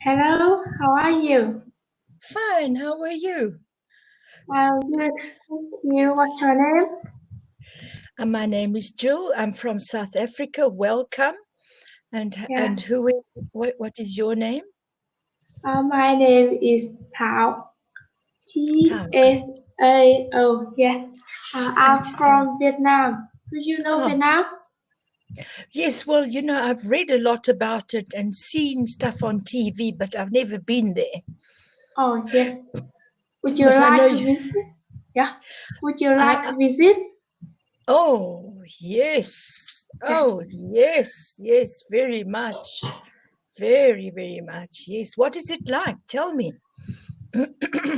Hello, how are you? Fine, how are you? I'm good. Thank you. What's your name? My name is Jill. I'm from South Africa. Welcome. And Yes. what is your name? My name is Thảo. Tao. T-S-A-O. Yes. I'm from Vietnam. Do you know Oh, Vietnam? yes, well, I've read a lot about it and seen stuff on TV, but I've never been there. Oh, yes. Would you But I know like to visit? Yeah. Would you like I, to visit? oh, yes. Yes. Oh, yes, very much. Very, very much. Yes. What is it like? Tell me.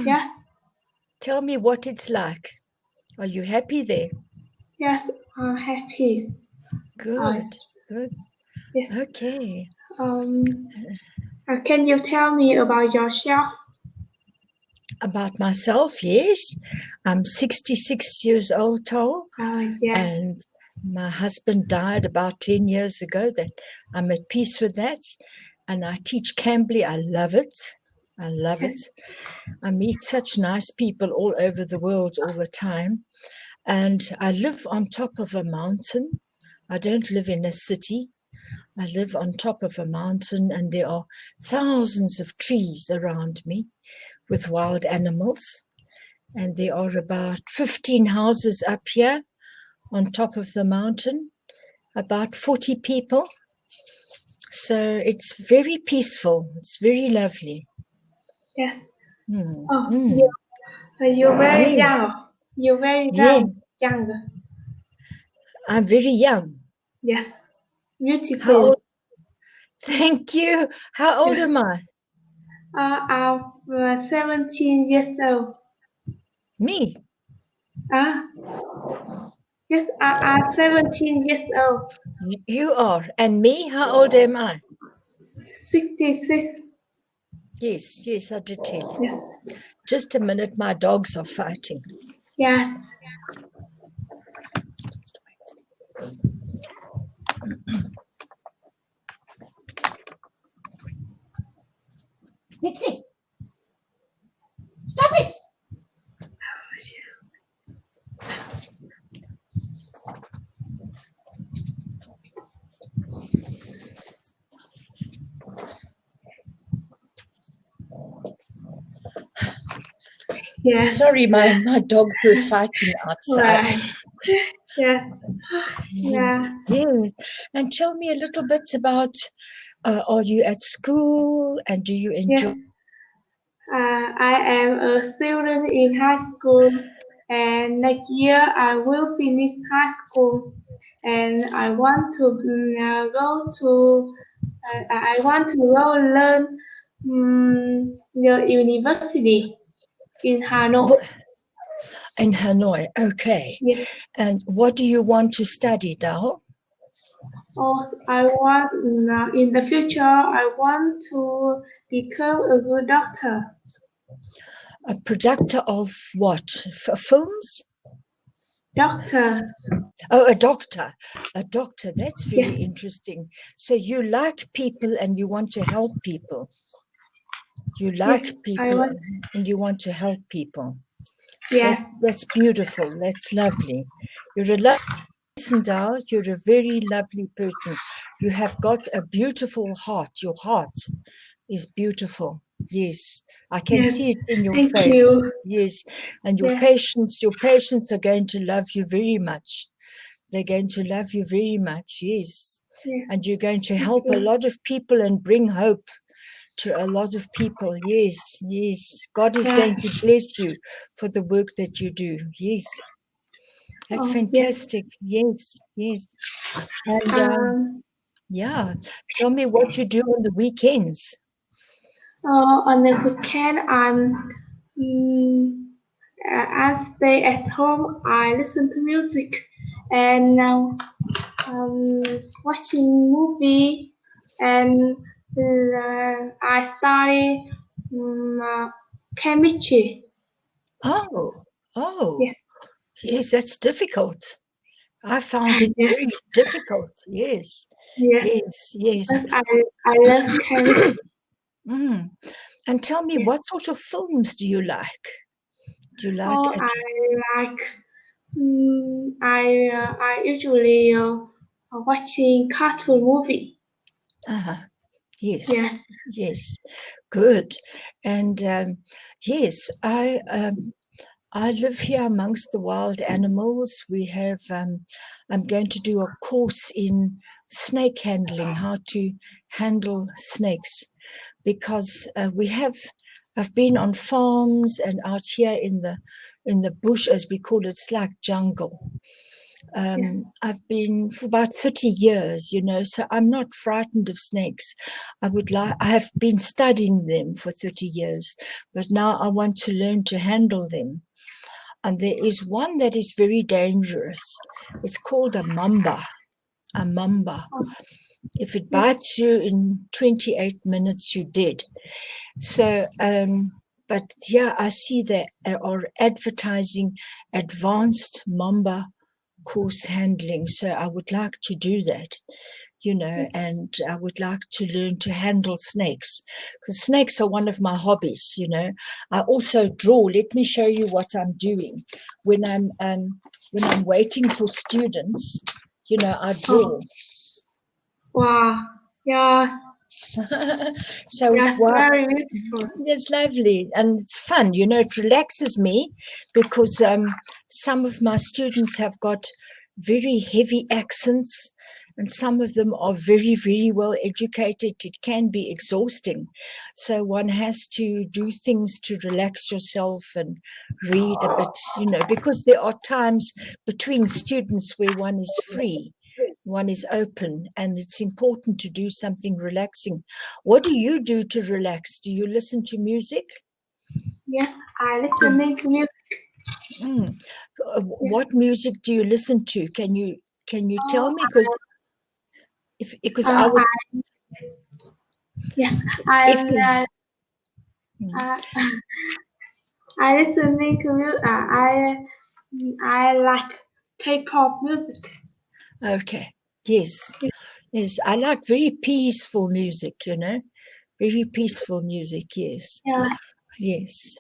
Yes. Tell me what it's like. Are you happy there? Yes. I'm happy. Uh, Good, good. yes. Okay. Can you tell me about yourself? About myself, yes. I'm 66 years old, Tol, Yes. and my husband died about 10 years ago. That I'm at peace with that. And I teach Cambly. I love it. I love it. I meet such nice people all over the world all the time. And I live on top of a mountain. I don't live in a city. I live on top of a mountain, and there are thousands of trees around me with wild animals. And there are about 15 houses up here on top of the mountain, about 40 people. So it's very peaceful. It's very lovely. Yes. Mm. Oh, Mm. you're very Yeah. young. You're very Yeah. young. I'm very young. Yes. How Beautiful. old? Thank you. How old Yes. am I? I'm 17 years old. Me. Yes, I'm 17 years old. You are. And me? How old am I? 66. Yes, I did tell you. Yes. Just a minute, my dogs are fighting. Yes. Nixie, stop it! Yes. Sorry, my dogs were fighting outside. Right. Yes. Yeah. Yes. And tell me a little bit about, are you at school and do you Yes. enjoy? I am a student in high school, and next year I will finish high school, and I want to go to I want to go learn the university in Hanoi. In Hanoi, okay. Yes. And what do you want to study, Dao? Also, I want in the future I want to become a good doctor. A producer of what? Films? Doctor. Oh, a doctor. A doctor. That's very Yes. interesting. So you like people and you want to help people. You like Yes. people and you want to help people. Yes. That's beautiful. That's lovely. You're a lovely person, Dao. You're a very lovely person. You have got a beautiful heart. Your heart is beautiful. Yes, I can Yes. see it in your Thank face. you. Yes, and your Yes. patients are going to love you very much. They're going to love you very much. Yes, Yes. and you're going to Thank help a you. lot of people and bring hope to a lot of people. Yes. God is Yes. going to bless you for the work that you do. Yes. That's Oh, yes. fantastic. Yes. And yeah, tell me what you do on the weekends. On the weekend, I stay at home. I listen to music, and now watching movie, and I study chemistry. Oh, Yes. yes, that's difficult. I found it Yes. very difficult. Yes. Yes. But I love chemistry. Mm. And tell me, Yes. what sort of films do you like? Do you like? Oh, I like. I usually watching cartoon movie. Yes, Yes. yes, good. And yes, I live here amongst the wild animals. We have. I'm going to do a course in snake handling, how to handle snakes, because I've been on farms and out here in the bush, as we call it. It's like jungle. Yes. I've been for about 30 years, so I'm not frightened of snakes. I have been studying them for 30 years, but now I want to learn to handle them. And there is one that is very dangerous. It's called a mamba. A mamba. Oh, If it yes. bites you in 28 minutes, you're dead. So, but yeah, I see they are advertising advanced mamba course handling. So I would like to do that, Yes. and I would like to learn to handle snakes, because snakes are one of my hobbies. I also draw. Let me show you what I'm doing when I'm waiting for students. I draw. Oh, wow. Yes. So Yes. what? Very beautiful. It's lovely and it's fun. It relaxes me because some of my students have got very heavy accents and some of them are very, very well educated. It can be exhausting. So one has to do things to relax yourself and read a bit, because there are times between students where one is free, one is open, and it's important to do something relaxing. What do you do to relax? Do you listen to music? Yes. I listening to music. Mm. Yes. What music do you listen to? Can you tell Oh, me? Because I uh, would, I, yes. if I'm. you. Mm. Uh, I listening to you. I like K-pop music. Okay. Yes. Yes. Yes. I like very peaceful music. Very peaceful music. Yes. Yeah. Yes.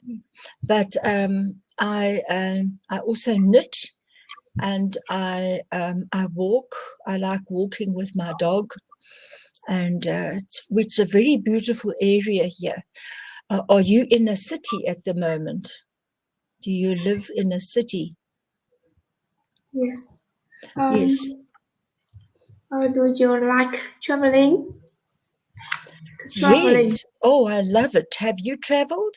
But I also knit and I walk. I like walking with my dog, and it's a very beautiful area here. Are you in a city at the moment? Do you live in a city? Yes. Yes. Do you like traveling? Traveling. Yes. Oh, I love it. Have you traveled?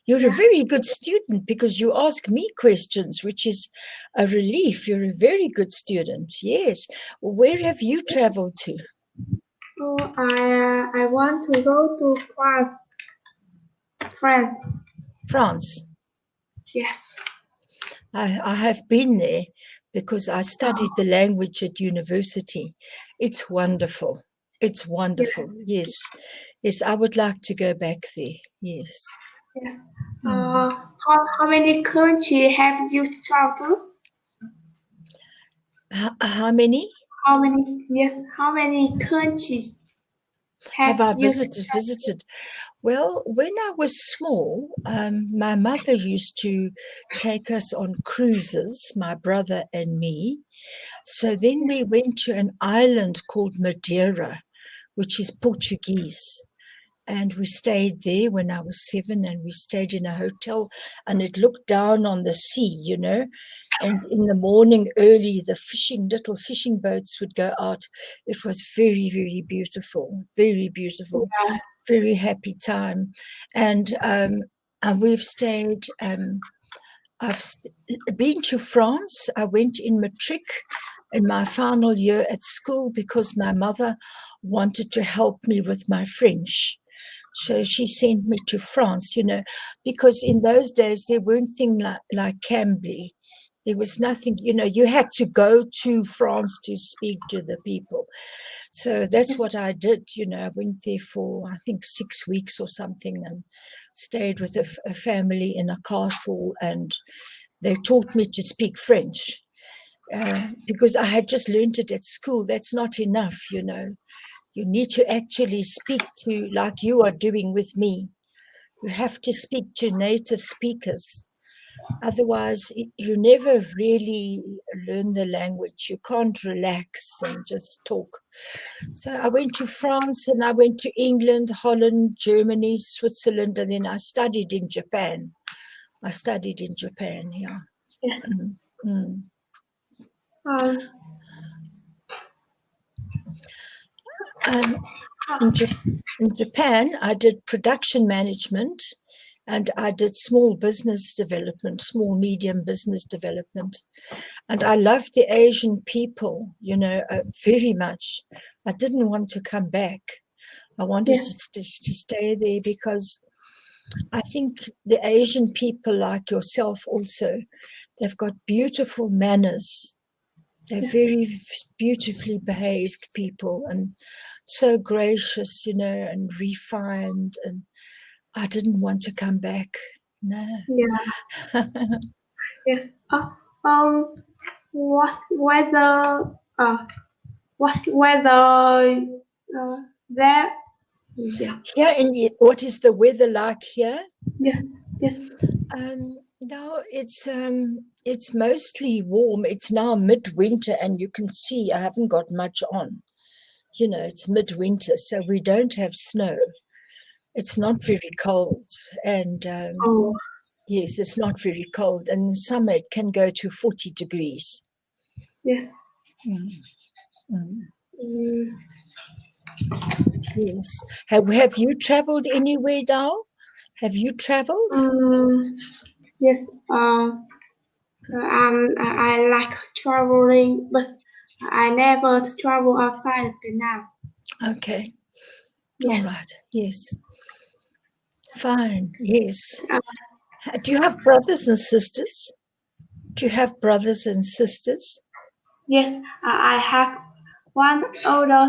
You're a Yeah. very good student because you ask me questions, which is a relief. You're a very good student. Yes. Where have you traveled to? Oh, I want to go to France. France. France. Yes. I have been there because I Oh, studied the language at university. It's wonderful. It's yes. wonderful. Yes. Yes, I would like to go back there. Yes. Yes. Mm. How many countries have you traveled to? How many How many? Yes. How many countries have have I you visited? Well, when I was small, my mother used to take us on cruises, my brother and me. So then we went to an island called Madeira, which is Portuguese. And we stayed there when I was 7, and we stayed in a hotel, and it looked down on the sea. And in the morning early, the little fishing boats would go out. It was very, very beautiful, traveled? very happy time. And we've stayed, been to France. I went in matric in my final year at school because my mother wanted to help me with my French. So she sent me to France, because in those days there weren't things like Cambly. There was nothing, you had to go to France to speak to the people. So that's Yes. what I did. I went there for, I think, 6 weeks or something, and stayed with a family in a castle, and they taught me to speak French because I had just learned it at school. That's not enough. You need to actually speak to, like you are doing with me. You have to speak to native speakers. Otherwise, you never really learn the language. You can't relax and just talk. So I went to France and I went to England, Holland, Germany, Switzerland, and then I studied in Japan. Yeah. Yes. Mm. In Japan, I did production management and I did small medium business development. And I loved the Asian people, very much. I didn't want to come back. I wanted to stay there because I think the Asian people, like yourself also, they've got beautiful manners. They're very beautifully behaved people and so gracious, and refined. And I didn't want to come back. No. Yeah. Yes. What's weather? What's weather? There. Yeah. Yeah. What is the weather like here? Yeah. Yes. No, it's mostly warm. It's now midwinter, and you can see I haven't got much on. It's midwinter, so we don't have snow. It's not very cold, and yes, it's not very cold. And in summer, it can go to 40 degrees. Yes. Yes. Have you traveled anywhere now? Have you traveled? Yes. I like traveling, but I never travel outside of Vietnam. Okay. Yes. All right. Yes. Fine. Yes. Do you have brothers and sisters? Yes, I have one older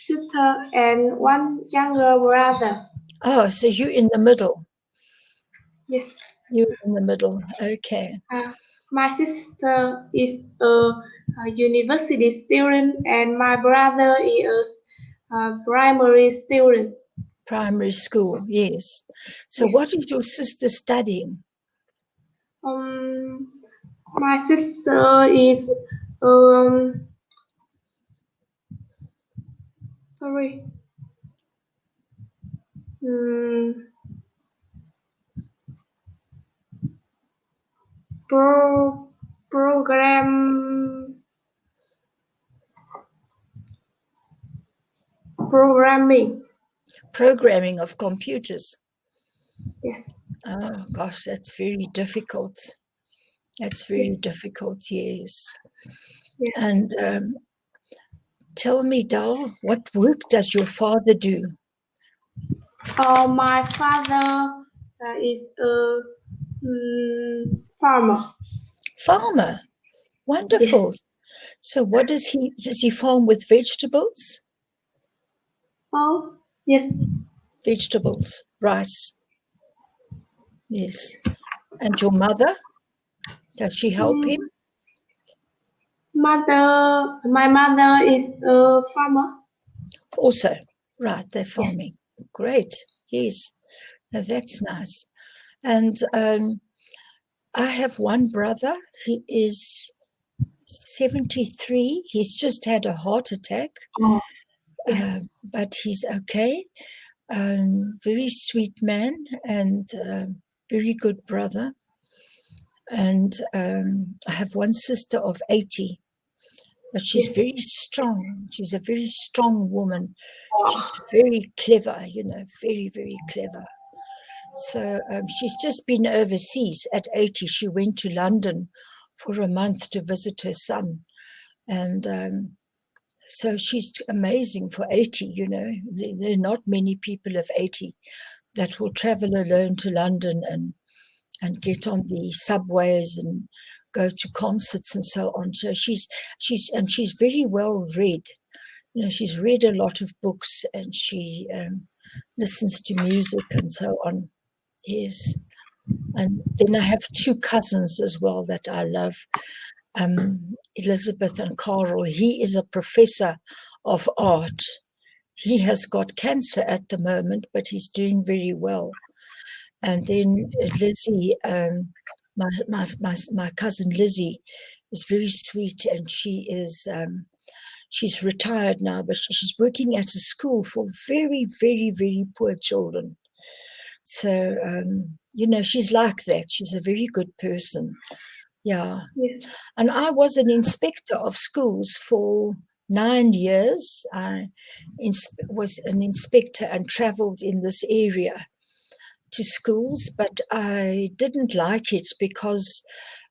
sister and one younger brother. Oh, so you're in the middle. Yes. You're in the middle. Okay. My sister is a university student and my brother is a primary student. Primary school, yes. So Yes. what is your sister studying? My sister is sorry. Programming of computers. Yes. Oh gosh, that's very difficult. That's very difficult, yes. And tell me, Dal, what work does your father do? My father is a farmer. Farmer. Wonderful. Yes. So what does he farm with vegetables? Oh, yes. Vegetables, rice. Yes. And your mother? Does she help him? My mother is a farmer. Also, right, they're farming. Yes. Great. Yes. Now that's nice. And I have one brother. He is 73. He's just had a heart attack. Oh. But he's okay. Very sweet man and very good brother. And I have one sister of 80, but she's very strong. She's a very strong woman. She's very clever, very, very clever. So she's just been overseas at 80. She went to London for a month to visit her son. And so she's amazing for 80, There are not many people of 80 that will travel alone to London and get on the subways and go to concerts and so on. So she's very well read. She's read a lot of books and she listens to music and so on. Yes. And then I have two cousins as well that I love, Elizabeth and Carl. He is a professor of art. he has got cancer at the moment, but he's doing very well. And then Lizzie, my cousin Lizzie, is very sweet, and she's retired now, but she's working at a school for very, very, very poor children. So, she's like that. She's a very good person. Yeah. Yes. And I was an inspector of schools for 9 years. I was an inspector and traveled in this area to schools, but I didn't like it because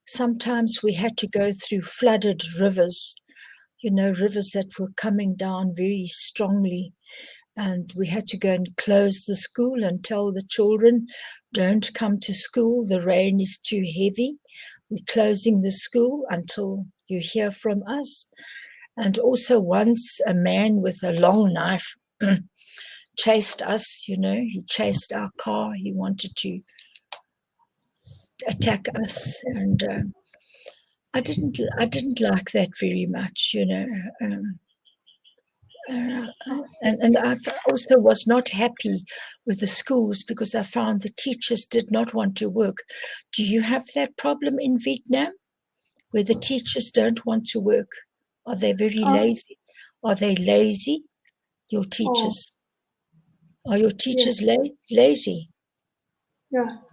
sometimes we had to go through flooded rivers, rivers that were coming down very strongly. And we had to go and close the school and tell the children, don't come to school. The rain is too heavy. We're closing the school until you hear from us. And also once a man with a long knife chased us, he chased our car. He wanted to attack us. And I didn't like that very much, and I also was not happy with the schools because I found the teachers did not want to work. Do you have that problem in Vietnam, where the teachers don't want to work? Are they very lazy? Are they lazy, your teachers? Are your teachers lazy? Yes.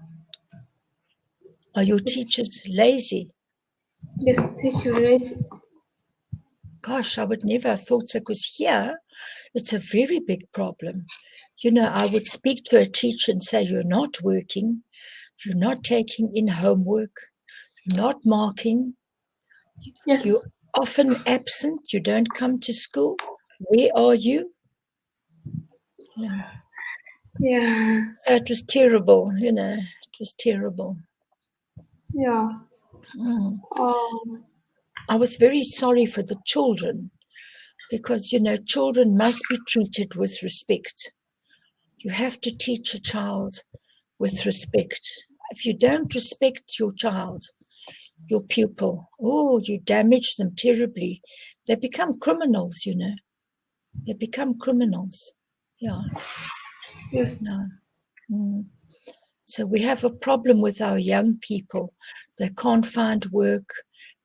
Are your teachers lazy? Yes, teacher lazy. Gosh, I would never have thought so, because here it's a very big problem. I would speak to a teacher and say, you're not working, you're not taking in homework, you're not marking, Yes. you're often absent, you don't come to school. Where are you? Yeah. So it was terrible, it was terrible. Yeah. I was very sorry for the children because, children must be treated with respect. You have to teach a child with respect. If you don't respect your child, your pupil, you damage them terribly. They become criminals, They become criminals. Yeah. Yes. No. So we have a problem with our young people. They can't find work.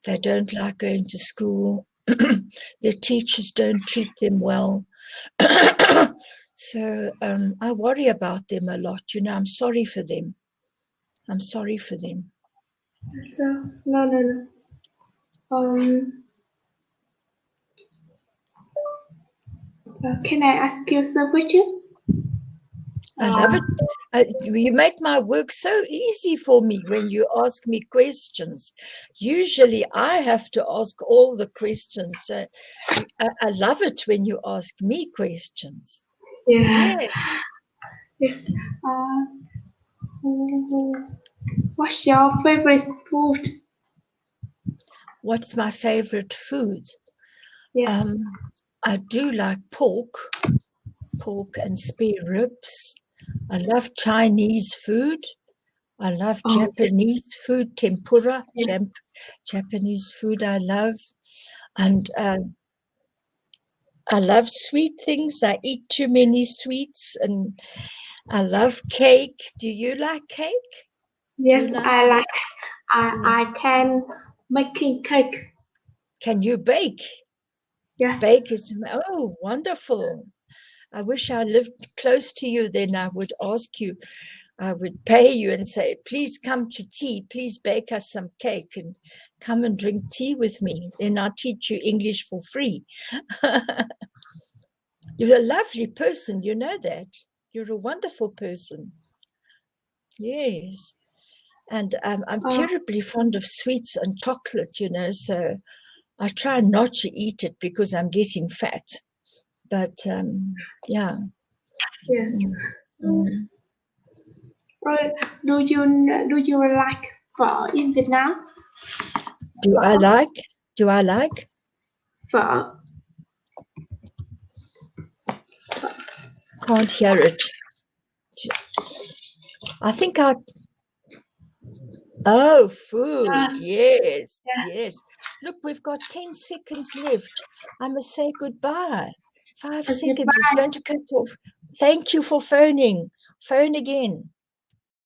They don't like going to school. Their teachers don't treat them well. So I worry about them a lot. I'm sorry for them. I'm sorry for them. So, no. Can I ask you some question? I love it. You make my work so easy for me when you ask me questions. Usually I have to ask all the questions. So I love it when you ask me questions. Yeah. Yeah. Yes. What's your favorite food? What's my favorite food? Yes. I do like pork and spare ribs. I love Chinese food. I love Japanese food, tempura. Japanese food I love. And I love sweet things. I eat too many sweets. And I love cake. Do you like cake? Yes, I like. I can making cake. Can you bake? Yes. Bake is, wonderful. I wish I lived close to you, then I would ask you. I would pay you and say, please come to tea. Please bake us some cake and come and drink tea with me. Then I'll teach you English for free. You're a lovely person. You know that. You're a wonderful person. Yes. And I'm terribly fond of sweets and chocolate, so I try not to eat it because I'm getting fat. But, yeah. Yes. Do you like phở in Vietnam? Do I like? Phở. Can't hear it. I think food. Yes. Look, we've got 10 seconds left. I must say goodbye. 5 Okay, seconds. It's bye. going to cut off. Thank you for phoning. Phone again.